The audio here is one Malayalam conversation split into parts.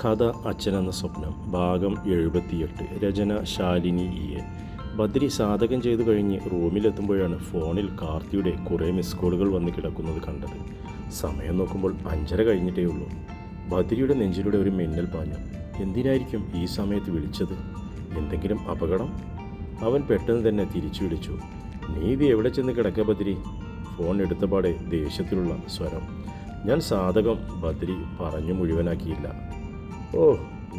കഥ അച്ഛനെന്ന സ്വപ്നം ഭാഗം 78. രചന ശാലിനി ഇ. ബദ്രി സാധകം ചെയ്തു കഴിഞ്ഞ് റൂമിലെത്തുമ്പോഴാണ് ഫോണിൽ കാർത്തിയുടെ കുറേ മിസ് കോളുകൾ വന്ന് കിടക്കുന്നത് കണ്ടത്. സമയം നോക്കുമ്പോൾ 5:30 കഴിഞ്ഞിട്ടേ ഉള്ളൂ. ബദ്രിയുടെ നെഞ്ചിലൂടെ ഒരു മിന്നൽ പാഞ്ഞു. എന്തിനായിരിക്കും ഈ സമയത്ത് വിളിച്ചത്? എന്തെങ്കിലും അപകടം? അവൻ പെട്ടെന്ന് തന്നെ തിരിച്ചു വിളിച്ചു. നീ ഇത് എവിടെ ചെന്ന് കിടക്ക ബദ്രി? ഫോൺ എടുത്തപാടെ ദേഷ്യത്തിലുള്ള സ്വരം. ഞാൻ സാധകം. ബദ്രി പറഞ്ഞു മുഴുവനാക്കിയില്ല. ഓ,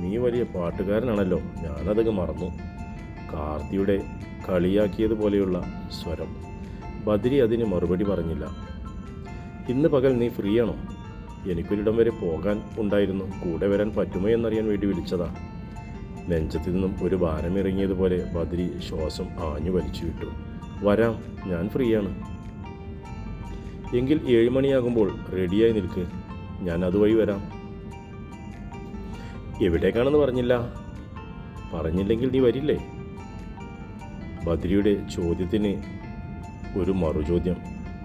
നീ വലിയ പാട്ടുകാരനാണല്ലോ, ഞാനതങ്ങ് മറന്നു. കാർത്തിയുടെ കളിയാക്കിയതുപോലെയുള്ള സ്വരം. ബദ്രി അതിന് മറുപടി പറഞ്ഞില്ല. ഇന്ന് പകൽ നീ ഫ്രീ ആണോ? എനിക്കൊരിടം വരെ പോകാൻ ഉണ്ടായിരുന്നു, കൂടെ വരാൻ പറ്റുമോ എന്നറിയാൻ വേണ്ടി വിളിച്ചതാ. നെഞ്ചത്തു നിന്നും ഒരു ഭാരമിറങ്ങിയതുപോലെ ബദ്രി ശ്വാസം ആഞ്ഞു വലിച്ചു വിട്ടു. വരാം, ഞാൻ ഫ്രീയാണ്. എങ്കിൽ 7 മണിയാകുമ്പോൾ റെഡിയായി നിൽക്ക്, ഞാൻ അതുവഴി വരാം. എവിടേക്കാണെന്ന് പറഞ്ഞില്ല. പറഞ്ഞില്ലെങ്കിൽ നീ വരില്ലേ? ബദ്രിയുടെ ചോദ്യത്തിന് ഒരു മറുചോദ്യം.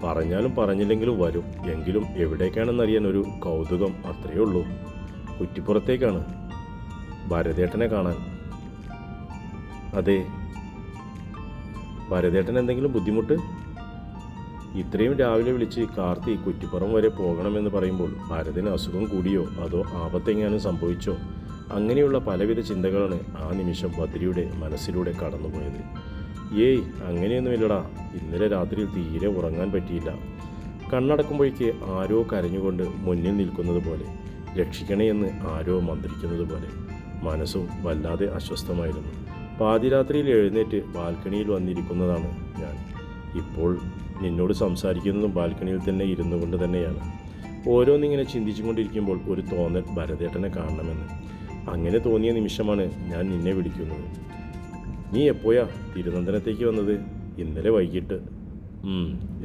പറഞ്ഞാലും പറഞ്ഞില്ലെങ്കിലും വരും, എങ്കിലും എവിടേക്കാണെന്നറിയാൻ ഒരു കൗതുകം, അത്രയേ ഉള്ളൂ. കുറ്റിപ്പുറത്തേക്കാണ്, ഭരതേട്ടനെ കാണാൻ. അതെ. ഭരതേട്ടൻ എന്തെങ്കിലും ബുദ്ധിമുട്ട്? ഇത്രയും രാവിലെ വിളിച്ച് കാർത്തി കുറ്റിപ്പുറം വരെ പോകണമെന്ന് പറയുമ്പോൾ ഭരതന് അസുഖം കൂടിയോ അതോ ആപത്തെങ്ങാനും സംഭവിച്ചോ? അങ്ങനെയുള്ള പലവിധ ചിന്തകളാണ് ആ നിമിഷം ബദ്രിയുടെ മനസ്സിലൂടെ കടന്നുപോയത്. ഏയ്, അങ്ങനെയൊന്നുമില്ലടാ. ഇന്നലെ രാത്രിയിൽ തീരെ ഉറങ്ങാൻ പറ്റിയില്ല. കണ്ണടക്കുമ്പോഴേക്ക് ആരോ കരഞ്ഞുകൊണ്ട് മുന്നിൽ നിൽക്കുന്നത് പോലെ, രക്ഷിക്കണേ എന്ന് ആരോ മന്ത്രിക്കുന്നത് പോലെ. മനസ്സും വല്ലാതെ അസ്വസ്ഥമായിരുന്നു. പാതിരാത്രിയിൽ എഴുന്നേറ്റ് ബാൽക്കണിയിൽ വന്നിരിക്കുന്നതാണ് ഞാൻ. ഇപ്പോൾ നിന്നോട് സംസാരിക്കുന്നതും ബാൽക്കണിയിൽ തന്നെ ഇരുന്നു കൊണ്ട് തന്നെയാണ്. ഓരോന്നിങ്ങനെ ചിന്തിച്ചുകൊണ്ടിരിക്കുമ്പോൾ ഒരു തോന്നൽ, ഭരതേട്ടനെ കാണണമെന്ന്. അങ്ങനെ തോന്നിയ നിമിഷമാണ് ഞാൻ നിന്നെ വിളിക്കുന്നത്. നീ എപ്പോഴാ തിരുനന്തനത്തേക്ക് വന്നത്? ഇന്നലെ വൈകിട്ട്.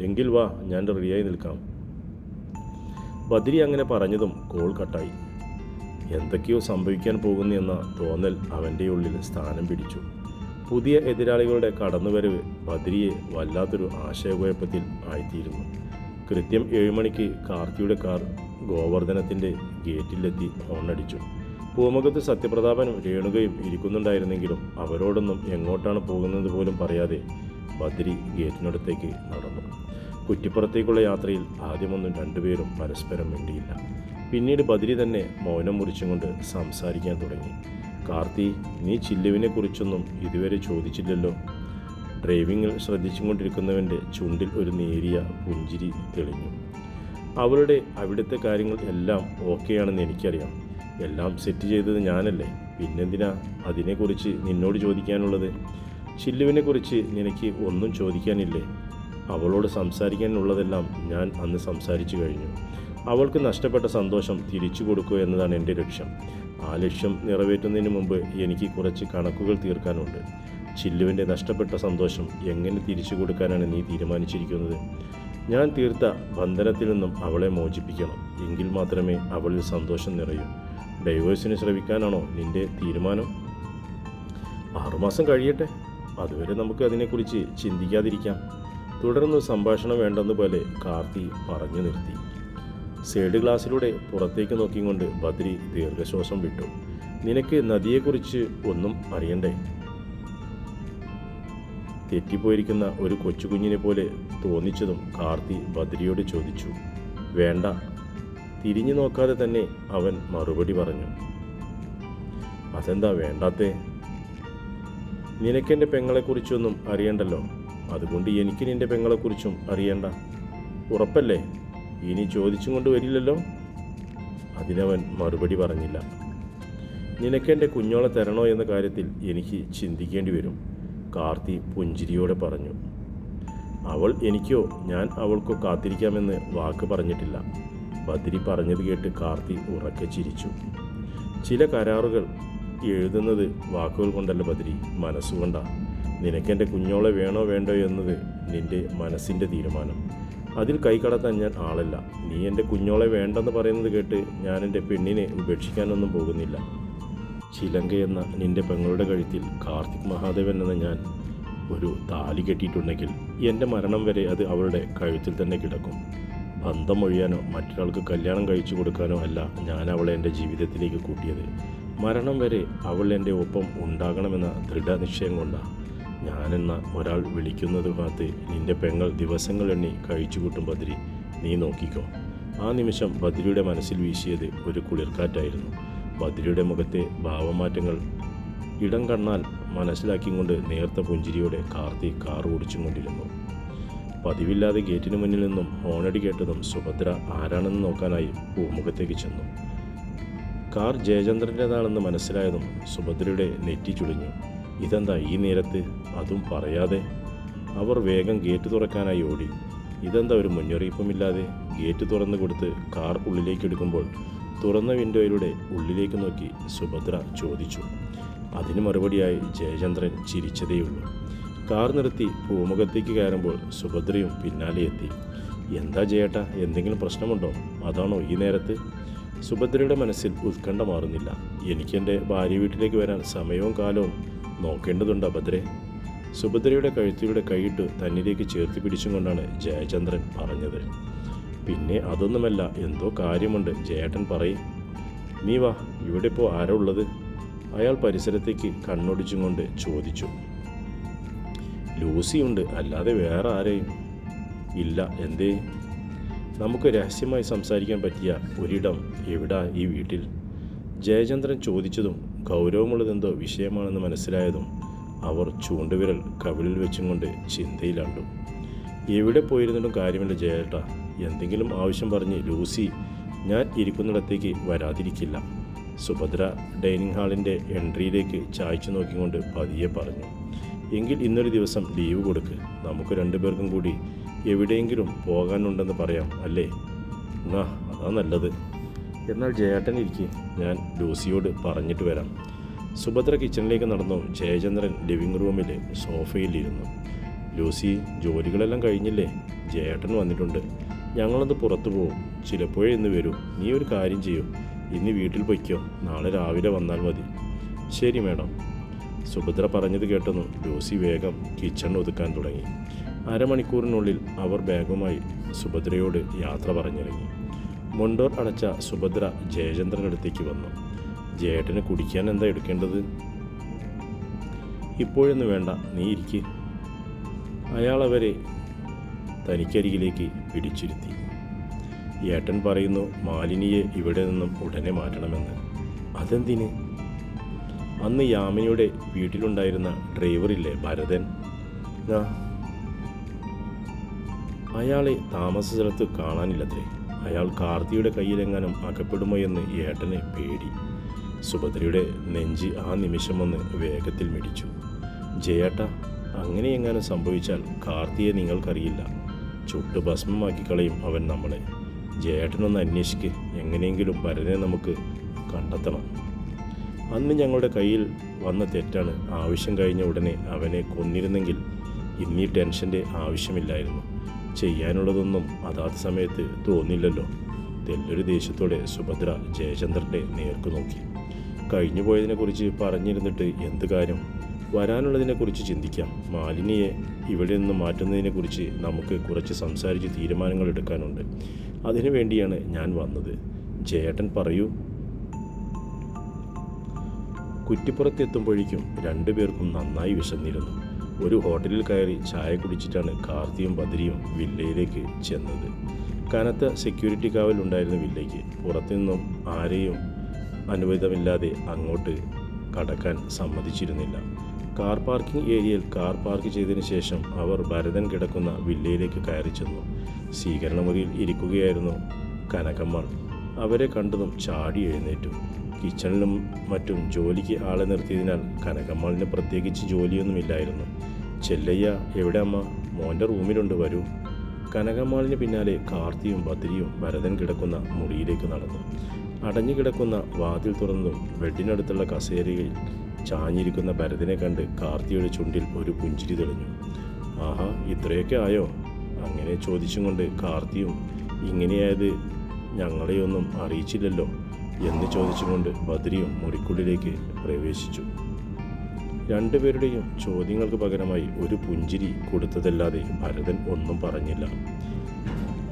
എങ്കിൽ വാ, ഞാൻ റെഡിയായി നിൽക്കാം. ബദ്രി അങ്ങനെ പറഞ്ഞതും കോൾ കട്ടായി. എന്തൊക്കെയോ സംഭവിക്കാൻ പോകുന്നു എന്ന തോന്നൽ അവൻ്റെ ഉള്ളിൽ സ്ഥാനം പിടിച്ചു. പുതിയ എതിരാളികളുടെ കടന്നുവരവ് ബദ്രിയെ വല്ലാത്തൊരു ആശയക്കുഴപ്പത്തിൽ ആയിത്തീരുന്നു. കൃത്യം 7 മണിക്ക് കാർത്തിയുടെ കാർ ഗോവർദ്ധനത്തിൻ്റെ ഗേറ്റിലെത്തി ഹോണടിച്ചു. പൂമുഖത്ത് സത്യപ്രതാപനും രേണുകയും ഇരിക്കുന്നുണ്ടായിരുന്നെങ്കിലും അവരോടൊന്നും എങ്ങോട്ടാണ് പോകുന്നത് പോലും പറയാതെ ബദ്രി ഗേറ്റിനടുത്തേക്ക് നടന്നു. കുറ്റിപ്പുറത്തേക്കുള്ള യാത്രയിൽ ആദ്യമൊന്നും രണ്ടുപേരും പരസ്പരം മിണ്ടിയില്ല. പിന്നീട് ബദ്രി തന്നെ മൗനം മുറിച്ചുകൊണ്ട് സംസാരിക്കാൻ തുടങ്ങി. കാർത്തി, നീ ചില്ലുവിനെ കുറിച്ചൊന്നും ഇതുവരെ ചോദിച്ചില്ലല്ലോ. ഡ്രൈവിങ്ങിൽ ശ്രദ്ധിച്ചുകൊണ്ടിരിക്കുന്നവൻ്റെ ചുണ്ടിൽ ഒരു നേരിയ പുഞ്ചിരി തെളിഞ്ഞു. അവിടുത്തെ കാര്യങ്ങൾ എല്ലാം ഓക്കെയാണെന്ന് എനിക്കറിയാം. എല്ലാം സെറ്റ് ചെയ്തത് ഞാനല്ലേ, പിന്നെന്തിനാ അതിനെക്കുറിച്ച് നിന്നോട് ചോദിക്കാനുള്ളത്? ചില്ലുവിനെക്കുറിച്ച് നിനക്ക് ഒന്നും ചോദിക്കാനില്ലേ? അവളോട് സംസാരിക്കാനുള്ളതെല്ലാം ഞാൻ അന്ന് സംസാരിച്ചു കഴിഞ്ഞു. അവൾക്ക് നഷ്ടപ്പെട്ട സന്തോഷം തിരിച്ചു കൊടുക്കുക എന്നതാണ് എൻ്റെ ലക്ഷ്യം. ആ ലക്ഷ്യം നിറവേറ്റുന്നതിന് മുമ്പ് എനിക്ക് കുറച്ച് കണക്കുകൾ തീർക്കാനുണ്ട്. ചില്ലുവിൻ്റെ നഷ്ടപ്പെട്ട സന്തോഷം എങ്ങനെ തിരിച്ചു കൊടുക്കാനാണ് നീ തീരുമാനിച്ചിരിക്കുന്നത്? ഞാൻ തീർത്ത ബന്ധനത്തിൽ നിന്നും അവളെ മോചിപ്പിക്കണം, എങ്കിൽ മാത്രമേ അവളിൽ സന്തോഷം നിറയൂ. ഡൈവേഴ്സിന് ശ്രമിക്കാനാണോ നിൻ്റെ തീരുമാനം? 6 മാസം കഴിയട്ടെ, അതുവരെ നമുക്ക് അതിനെക്കുറിച്ച് ചിന്തിക്കാതിരിക്കാം. തുടർന്ന് സംഭാഷണം വേണ്ടെന്നുപോലെ കാർത്തി പറഞ്ഞു നിർത്തി. സൈഡ് ഗ്ലാസ്സിലൂടെ പുറത്തേക്ക് നോക്കിക്കൊണ്ട് ബദ്രി ദീർഘശ്വാസം വിട്ടു. നിനക്ക് നദിയെക്കുറിച്ച് ഒന്നും അറിയണ്ടേ? തെറ്റിപ്പോയിരിക്കുന്ന ഒരു കൊച്ചുകുഞ്ഞിനെ പോലെ തോന്നിച്ചതും കാർത്തി ബദ്രിയോട് ചോദിച്ചു. വേണ്ട. തിരിഞ്ഞു നോക്കാതെ തന്നെ അവൻ മറുപടി പറഞ്ഞു. അതെന്താ വേണ്ടാത്തേ? നിനക്കെൻ്റെ പെങ്ങളെക്കുറിച്ചൊന്നും അറിയണ്ടല്ലോ, അതുകൊണ്ട് എനിക്ക് നിൻ്റെ പെങ്ങളെക്കുറിച്ചും അറിയണ്ട. ഉറപ്പല്ലേ? ഇനി ചോദിച്ചും കൊണ്ട് വരില്ലല്ലോ? അതിനവൻ മറുപടി പറഞ്ഞില്ല. നിനക്കെൻ്റെ കുഞ്ഞോളെ തരണോ എന്ന കാര്യത്തിൽ എനിക്ക് ചിന്തിക്കേണ്ടി വരും, കാർത്തി പുഞ്ചിരിയോടെ പറഞ്ഞു. അവൾ എനിക്കോ ഞാൻ അവൾക്കോ കാത്തിരിക്കാമെന്ന് വാക്ക് പറഞ്ഞിട്ടില്ല. ബദ്രി പറഞ്ഞത് കേട്ട് കാർത്തി ഉറക്കെ ചിരിച്ചു. ചില കരാറുകൾ എഴുതുന്നത് വാക്കുകൾ കൊണ്ടല്ല ബദ്രി, മനസ്സുകൊണ്ടാ. നിനക്കെൻ്റെ കുഞ്ഞോളെ വേണോ വേണ്ടോ എന്നത് നിൻ്റെ മനസ്സിൻ്റെ തീരുമാനം. അതിൽ കൈകടത്താൻ ഞാൻ ആളല്ല. നീ എൻ്റെ കുഞ്ഞോളെ വേണ്ടെന്ന് പറയുന്നത് കേട്ട് ഞാൻ എൻ്റെ പെണ്ണിനെ ഉപേക്ഷിക്കാനൊന്നും പോകുന്നില്ല. ചിലങ്ക എന്ന നിൻ്റെ പെങ്ങളുടെ കഴുത്തിൽ കാർത്തിക് മഹാദേവൻ എന്ന ഞാൻ ഒരു താലി കെട്ടിയിട്ടുണ്ടെങ്കിൽ എൻ്റെ മരണം വരെ അത് അവളുടെ കഴുത്തിൽ തന്നെ കിടക്കും. ബന്ധം ഒഴിയാനോ മറ്റൊരാൾക്ക് കല്യാണം കഴിച്ചു കൊടുക്കാനോ അല്ല ഞാൻ അവളെ എൻ്റെ ജീവിതത്തിലേക്ക് കൂട്ടിയത്. മരണം വരെ അവൾ എൻ്റെ ഒപ്പം ഉണ്ടാകണമെന്ന ദൃഢനിശ്ചയം കൊണ്ടാണ്. ഞാനെന്ന ഒരാൾ വിളിക്കുന്നത് കാത്ത് നിൻ്റെ പെങ്ങൾ ദിവസങ്ങൾ എണ്ണി കഴിച്ചു കൂട്ടും ബദ്രി, നീ നോക്കിക്കോ. ആ നിമിഷം ബദ്രിയുടെ മനസ്സിൽ വീശിയത് ഒരു കുളിർക്കാറ്റായിരുന്നു. ബദ്രിയുടെ മുഖത്തെ ഭാവമാറ്റങ്ങൾ ഇടം കണ്ണാൽ മനസ്സിലാക്കിക്കൊണ്ട് നേർത്ത പുഞ്ചിരിയോടെ കാർത്തി കാർ ഓടിച്ചും കൊണ്ടിരുന്നു. പതിവില്ലാതെ ഗേറ്റിന് മുന്നിൽ നിന്നും ഹോണടി കേട്ടതും സുഭദ്ര ആരാണെന്ന് നോക്കാനായി പൂമുഖത്തേക്ക് ചെന്നു. കാർ ജയചന്ദ്രൻ്റേതാണെന്ന് മനസ്സിലായതും സുഭദ്രയുടെ നെറ്റി ചുളിഞ്ഞു. ഇതെന്താ ഈ നേരത്ത്, അതും പറയാതെ? അവർ വേഗം ഗേറ്റ് തുറക്കാനായി ഓടി. ഇതെന്താ ഒരു മുന്നറിയിപ്പുമില്ലാതെ? ഗേറ്റ് തുറന്നു കൊടുത്ത് കാർ ഉള്ളിലേക്ക് എടുക്കുമ്പോൾ തുറന്ന വിൻഡോയിലൂടെ ഉള്ളിലേക്ക് നോക്കി സുഭദ്ര ചോദിച്ചു. അതിന് മറുപടിയായി ജയചന്ദ്രൻ ചിരിച്ചതേയുള്ളൂ. കാർ നിർത്തി പൂമുഖത്തേക്ക് കയറുമ്പോൾ സുഭദ്രയും പിന്നാലെ എത്തി. എന്താ ജയേട്ടാ, എന്തെങ്കിലും പ്രശ്നമുണ്ടോ? അതാണോ ഈ നേരത്ത്? സുഭദ്രയുടെ മനസ്സിൽ ഉത്കണ്ഠ മാറുന്നില്ല. എനിക്കെൻ്റെ ഭാര്യ വീട്ടിലേക്ക് വരാൻ സമയവും കാലവും നോക്കേണ്ടതുണ്ട് ഭദ്രേ. സുഭദ്രയുടെ കഴുത്തിലൂടെ കൈയിട്ട് തന്നിലേക്ക് ചേർത്ത് പിടിച്ചും കൊണ്ടാണ് ജയചന്ദ്രൻ പറഞ്ഞത്. പിന്നെ അതൊന്നുമല്ല, എന്തോ കാര്യമുണ്ട്, ജയേട്ടൻ പറയും. നീ വാ, ഇവിടെ ഇപ്പോൾ ആരാ ഉള്ളത്? അയാൾ പരിസരത്തേക്ക് കണ്ണൊടിച്ചും കൊണ്ട് ചോദിച്ചു. ലൂസിയുണ്ട്, അല്ലാതെ വേറെ ആരെയും ഇല്ല. എന്തേ? നമുക്ക് രഹസ്യമായി സംസാരിക്കാൻ പറ്റിയ ഒരിടം എവിടാ ഈ വീട്ടിൽ? ജയചന്ദ്രൻ ചോദിച്ചതും ഗൗരവമുള്ളതെന്തോ വിഷയമാണെന്ന് മനസ്സിലായതും അവർ ചൂണ്ടുവിരൽ കവിളിൽ വെച്ചും കൊണ്ട് ചിന്തയിലാണ്ടു. എവിടെ പോയിരുന്നിട്ടും കാര്യമില്ല ജയേട്ടാ, എന്തെങ്കിലും ആവശ്യം പറഞ്ഞ് ലൂസി ഞാൻ ഇരിക്കുന്നിടത്തേക്ക് വരാതിരിക്കില്ല. സുഭദ്ര ഡൈനിങ് ഹാളിൻ്റെ എൻട്രിയിലേക്ക് ചായച്ചു നോക്കിക്കൊണ്ട് പതിയെ പറഞ്ഞു. എങ്കിൽ ഇന്നൊരു ദിവസം ലീവ് കൊടുക്ക്, നമുക്ക് രണ്ടുപേർക്കും കൂടി എവിടെയെങ്കിലും പോകാനുണ്ടെന്ന് പറയാം, അല്ലേ? അതാ നല്ലത്. എന്നാൽ ജയേട്ടൻ ഇരിക്കെ, ഞാൻ ലൂസിയോട് പറഞ്ഞിട്ട് വരാം. സുഭദ്ര കിച്ചണിലേക്ക് നടന്നു. ജയചന്ദ്രൻ ലിവിംഗ് റൂമിൽ സോഫയിലിരുന്നു. ലൂസി, ജോലികളെല്ലാം കഴിഞ്ഞില്ലേ? ജയേട്ടൻ വന്നിട്ടുണ്ട്, ഞങ്ങളൊന്ന് പുറത്തു പോവും. ചിലപ്പോഴേ ഇന്ന് വരൂ. നീ ഒരു കാര്യം ചെയ്യൂ, ഇന്ന് വീട്ടിൽ പൊയ്ക്കോ, നാളെ രാവിലെ വന്നാൽ മതി. ശരി മേഡം. സുഭദ്ര പറഞ്ഞത് കേട്ടെന്നു ലൂസി വേഗം കിച്ചൺ ഒതുക്കാൻ തുടങ്ങി. അരമണിക്കൂറിനുള്ളിൽ അവർ ബാഗുമായി സുഭദ്രയോട് യാത്ര പറഞ്ഞിറങ്ങി. മുണ്ടോർ അടച്ച സുഭദ്ര ജയചന്ദ്രനടുത്തേക്ക് വന്നു. ജയേട്ടന് കുടിക്കാൻ എന്താ എടുക്കേണ്ടത്? ഇപ്പോഴൊന്നും വേണ്ട, നീ ഇരിക്ക്. അയാൾ അവരെ തനിക്കരികിലേക്ക് പിടിച്ചിരുത്തി. ഏട്ടൻ പറയുന്നു മാലിനിയെ ഇവിടെ നിന്നും ഉടനെ മാറ്റണമെന്ന്. അതെന്തിന്? അന്ന് യാമിനിയുടെ വീട്ടിലുണ്ടായിരുന്ന ഡ്രൈവറില്ലേ ഭരതൻ, അയാളെ താമസ സ്ഥലത്ത് കാണാനില്ലത്രേ. അയാൾ കാർത്തിയുടെ കയ്യിലെങ്ങാനും അകപ്പെടുമോ എന്ന് ഏട്ടന് പേടി. സുഭദ്രയുടെ നെഞ്ച് ആ നിമിഷം ഒന്ന് വേഗത്തിൽ മിടിച്ചു. ജയേട്ട, അങ്ങനെ എങ്ങാനും സംഭവിച്ചാൽ കാർത്തിയെ നിങ്ങൾക്കറിയില്ല, ചുട്ട് ഭസ്മമാക്കി കളയും അവൻ നമ്മളെ. ജയേട്ടനൊന്ന് അന്വേഷിക്ക്, എങ്ങനെയെങ്കിലും ഭരതനെ നമുക്ക് കണ്ടെത്തണം. അന്ന് ഞങ്ങളുടെ കയ്യിൽ വന്ന തെറ്റാണ്. ആവശ്യം കഴിഞ്ഞ ഉടനെ അവനെ കൊന്നിരുന്നെങ്കിൽ ഇന്നീ ടെൻഷൻ്റെ ആവശ്യമില്ലായിരുന്നു. ചെയ്യാനുള്ളതൊന്നും അതാത് സമയത്ത് തോന്നില്ലല്ലോ. തെല്ലൊരു ദേഷ്യത്തോടെ സുഭദ്ര ജയചന്ദ്രൻ്റെ നേർക്ക് നോക്കി. കഴിഞ്ഞു പോയതിനെക്കുറിച്ച് പറഞ്ഞിരുന്നിട്ട് എന്ത് കാര്യം? വരാനുള്ളതിനെക്കുറിച്ച് ചിന്തിക്കാം. മാലിനിയെ ഇവിടെ നിന്ന് മാറ്റുന്നതിനെക്കുറിച്ച് നമുക്ക് കുറച്ച് സംസാരിച്ച് തീരുമാനങ്ങൾ എടുക്കാനുണ്ട്. അതിനു വേണ്ടിയാണ് ഞാൻ വന്നത്. ജയേട്ടൻ പറയൂ. കുറ്റിപ്പുറത്തെത്തുമ്പോഴേക്കും രണ്ടുപേർക്കും നന്നായി വിശന്നിരുന്നു. ഒരു ഹോട്ടലിൽ കയറി ചായ കുടിച്ചിട്ടാണ് കാർത്തിയും ബദ്രിയും വില്ലയിലേക്ക് ചെന്നത്. കനത്ത സെക്യൂരിറ്റി കാവലുണ്ടായിരുന്ന വില്ലയ്ക്ക് പുറത്തുനിന്നും ആരെയും അനുവാദമില്ലാതെ അങ്ങോട്ട് കടക്കാൻ സമ്മതിച്ചിരുന്നില്ല. കാർ പാർക്കിംഗ് ഏരിയയിൽ കാർ പാർക്ക് ചെയ്തതിന് ശേഷം അവർ ഭരതൻ കിടക്കുന്ന വില്ലയിലേക്ക് കയറി ചെന്നു. സ്വീകരണമുറിയിൽ ഇരിക്കുകയായിരുന്നു കനകമ്മൾ. അവരെ കണ്ടതും ചാടി എഴുന്നേറ്റു. കിച്ചണിലും മറ്റും ജോലിക്ക് ആളെ നിർത്തിയതിനാൽ കനകമ്മളിന് പ്രത്യേകിച്ച് ജോലിയൊന്നുമില്ലായിരുന്നു. ചെല്ലയ്യ, എവിടെ അമ്മ? മോൻ്റെ റൂമിലുണ്ട്, വരൂ. കനകമ്മാളിന് പിന്നാലെ കാർത്തിയും ബദ്രിയും ഭരതൻ കിടക്കുന്ന മുറിയിലേക്ക് നടന്നു. അടഞ്ഞു കിടക്കുന്ന വാതിൽ തുറന്നതും ബെഡിനടുത്തുള്ള കസേരയിൽ ചാഞ്ഞിരിക്കുന്ന ഭരതനെ കണ്ട് കാർത്തിയുടെ ചുണ്ടിൽ ഒരു പുഞ്ചിരി തെളിഞ്ഞു. ആഹാ, ഇത്രയൊക്കെ ആയോ? അങ്ങനെ ചോദിച്ചും കൊണ്ട് കാർത്തിയും, ഇങ്ങനെയായത് ഞങ്ങളെയൊന്നും അറിയിച്ചില്ലല്ലോ എന്ന് ചോദിച്ചുകൊണ്ട് ബദ്രിയും മുറിക്കുള്ളിലേക്ക് പ്രവേശിച്ചു. രണ്ടുപേരുടെയും ചോദ്യങ്ങൾക്ക് പകരമായി ഒരു പുഞ്ചിരി കൊടുത്തതല്ലാതെ ഭരതൻ ഒന്നും പറഞ്ഞില്ല.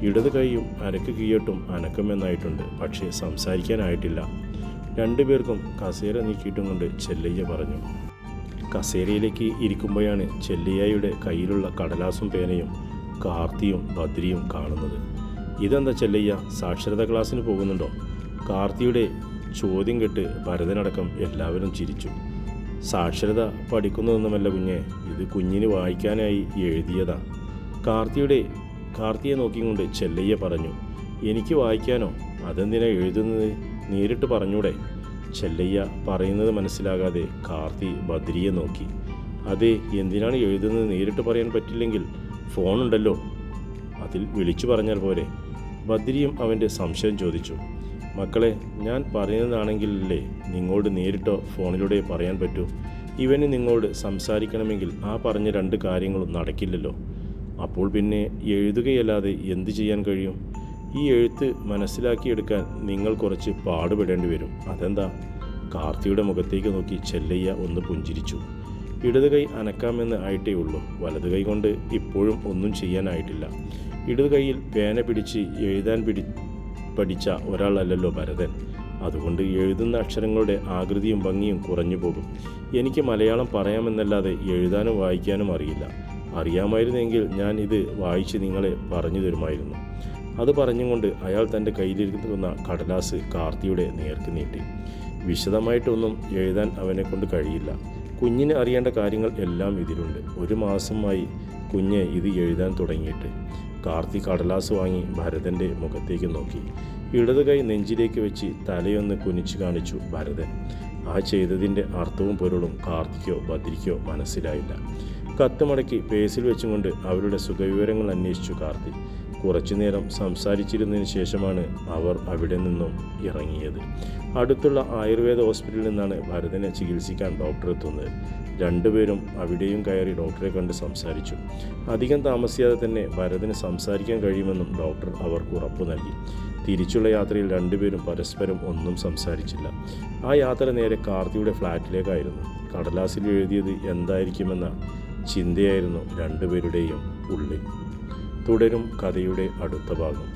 ഇടത് കൈയും അരക്ക് കീഴട്ടും അനക്കമെന്നായിട്ടുണ്ട്, പക്ഷേ സംസാരിക്കാനായിട്ടില്ല. രണ്ടുപേർക്കും കസേര നീക്കിയിട്ടും കൊണ്ട് ചെല്ലയ്യ പറഞ്ഞു. കസേരയിലേക്ക് ഇരിക്കുമ്പോഴാണ് ചെല്ലയ്യയുടെ കയ്യിലുള്ള കടലാസും പേനയും കാർത്തിയും ബദ്രിയും കാണുന്നത്. ഇതെന്താ ചെല്ലയ്യ, സാക്ഷരതാ ക്ലാസ്സിന് പോകുന്നുണ്ടോ? കാർത്തിയുടെ ചോദ്യം കേട്ട് ഭരതനടക്കം എല്ലാവരും ചിരിച്ചു. സാക്ഷരത പഠിക്കുന്നതൊന്നുമല്ല കുഞ്ഞെ, ഇത് കുഞ്ഞിന് വായിക്കാനായി എഴുതിയതാ. കാർത്തിയെ നോക്കിക്കൊണ്ട് ചെല്ലയ്യ പറഞ്ഞു. എനിക്ക് വായിക്കാനോ? അതെന്തിനാ എഴുതുന്നത്? നേരിട്ട് പറഞ്ഞൂടെ? ചെല്ലയ്യ പറയുന്നത് മനസ്സിലാകാതെ കാർത്തി ബദ്രിയെ നോക്കി. അതെ, എന്തിനാണ് എഴുതുന്നത്? നേരിട്ട് പറയാൻ പറ്റില്ലെങ്കിൽ ഫോണുണ്ടല്ലോ, അതിൽ വിളിച്ചു പറഞ്ഞാൽ പോരെ? ബദ്രിയും അവൻ്റെ സംശയം ചോദിച്ചു. മക്കളെ, ഞാൻ പറയുന്നതാണെങ്കിലല്ലേ നിങ്ങളോട് നേരിട്ടോ ഫോണിലൂടെ പറയാൻ പറ്റൂ. ഇവന് നിങ്ങളോട് സംസാരിക്കണമെങ്കിൽ ആ പറഞ്ഞ 2 കാര്യങ്ങളും നടക്കില്ലല്ലോ. അപ്പോൾ പിന്നെ എഴുതുകയല്ലാതെ എന്തു ചെയ്യാൻ കഴിയും? ഈ എഴുത്ത് മനസ്സിലാക്കിയെടുക്കാൻ നിങ്ങൾ കുറച്ച് പാടുപെടേണ്ടി വരും. അതെന്താ? കാർത്തിയുടെ മുഖത്തേക്ക് നോക്കി ചെല്ലയ്യ ഒന്ന് പുഞ്ചിരിച്ചു. ഇടത് കൈ അനക്കാമെന്ന് ആയിട്ടേ ഉള്ളൂ, വലത് കൈ കൊണ്ട് ഇപ്പോഴും ഒന്നും ചെയ്യാനായിട്ടില്ല. ഇടത് കൈയിൽ പേന പിടിച്ച് എഴുതാൻ പഠിച്ച ഒരാളല്ലല്ലോ ഭരതൻ. അതുകൊണ്ട് എഴുതുന്ന അക്ഷരങ്ങളുടെ ആകൃതിയും ഭംഗിയും കുറഞ്ഞു പോകും. എനിക്ക് മലയാളം പറയാമെന്നല്ലാതെ എഴുതാനും വായിക്കാനും അറിയില്ല. അറിയാമായിരുന്നെങ്കിൽ ഞാൻ ഇത് വായിച്ച് നിങ്ങളെ പറഞ്ഞു തരുമായിരുന്നു. അത് പറഞ്ഞുകൊണ്ട് അയാൾ തൻ്റെ കയ്യിലിരിക്കുന്ന കടലാസ് കാർത്തിയുടെ നേർക്ക് നീട്ടി. വിശദമായിട്ടൊന്നും എഴുതാൻ അവനെക്കൊണ്ട് കഴിയില്ല. കുഞ്ഞിന് അറിയേണ്ട കാര്യങ്ങൾ എല്ലാം ഇതിലുണ്ട്. 1 മാസമായി കുഞ്ഞ് ഇത് എഴുതാൻ തുടങ്ങിയിട്ട്. കാർത്തി കടലാസ് വാങ്ങി ഭരതൻ്റെ മുഖത്തേക്ക് നോക്കി. ഇടത് കൈ നെഞ്ചിലേക്ക് വെച്ച് തലയൊന്ന് കുനിച്ചു കാണിച്ചു ഭരതൻ. ആ ചെയ്തതിൻ്റെ അർത്ഥവും പൊരുളും കാർത്തിക്കോ ബദ്രിക്കോ മനസ്സിലായില്ല. കത്ത് മടക്കി പേസിൽ വെച്ചുകൊണ്ട് അവരുടെ സുഖവിവരങ്ങൾ അന്വേഷിച്ചു കാർത്തി. കുറച്ചുനേരം സംസാരിച്ചിരുന്നതിന് ശേഷമാണ് അവർ അവിടെ നിന്നും ഇറങ്ങിയത്. അടുത്തുള്ള ആയുർവേദ ഹോസ്പിറ്റലിൽ നിന്നാണ് ഭരതനെ ചികിത്സിക്കാൻ ഡോക്ടർ എത്തുന്നത്. രണ്ടുപേരും അവിടെയും കയറി ഡോക്ടറെ കണ്ട് സംസാരിച്ചു. അധികം താമസിയാതെ തന്നെ ഭരതന് സംസാരിക്കാൻ കഴിയുമെന്നും ഡോക്ടർ അവർക്ക് ഉറപ്പു നൽകി. തിരിച്ചുള്ള യാത്രയിൽ രണ്ടുപേരും പരസ്പരം ഒന്നും സംസാരിച്ചില്ല. ആ യാത്ര നേരെ കാർത്തിയുടെ ഫ്ലാറ്റിലേക്കായിരുന്നു. കടലാസിൽ എഴുതിയത് എന്തായിരിക്കുമെന്ന ചിന്തയായിരുന്നു രണ്ടുപേരുടെയും ഉള്ളിൽ. തുടരും കഥയുടെ അടുത്ത ഭാഗം.